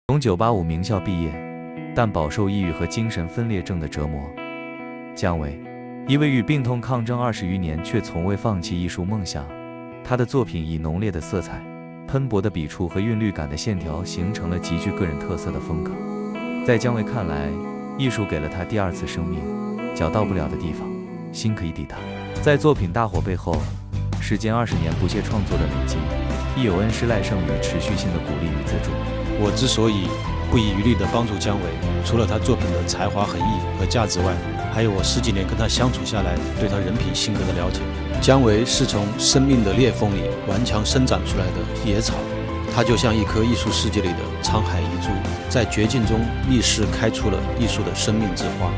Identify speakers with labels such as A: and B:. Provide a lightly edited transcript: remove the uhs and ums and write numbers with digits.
A: 从985名校毕业，但饱受抑郁和精神分裂症的折磨。姜维，一位与病痛抗争20余年却从未放弃艺术梦想。他的作品以浓烈的色彩、喷薄的笔触和韵律感的线条，形成了极具个人特色的风格。在姜维看来，艺术给了他第二次生命，脚到不了的地方，心可以抵达。在作品大火背后，是近20年不懈创作的累积，亦有恩师赖声宇持续性的鼓励与资助。
B: 我之所以不遗余力地帮助姜维，除了他作品的才华横溢和价值外，还有我10几年跟他相处下来对他人品性格的了解。姜维是从生命的裂缝里顽强生长出来的野草，他就像一棵艺术世界里的沧海遗珠，在绝境中逆势开出了艺术的生命之花。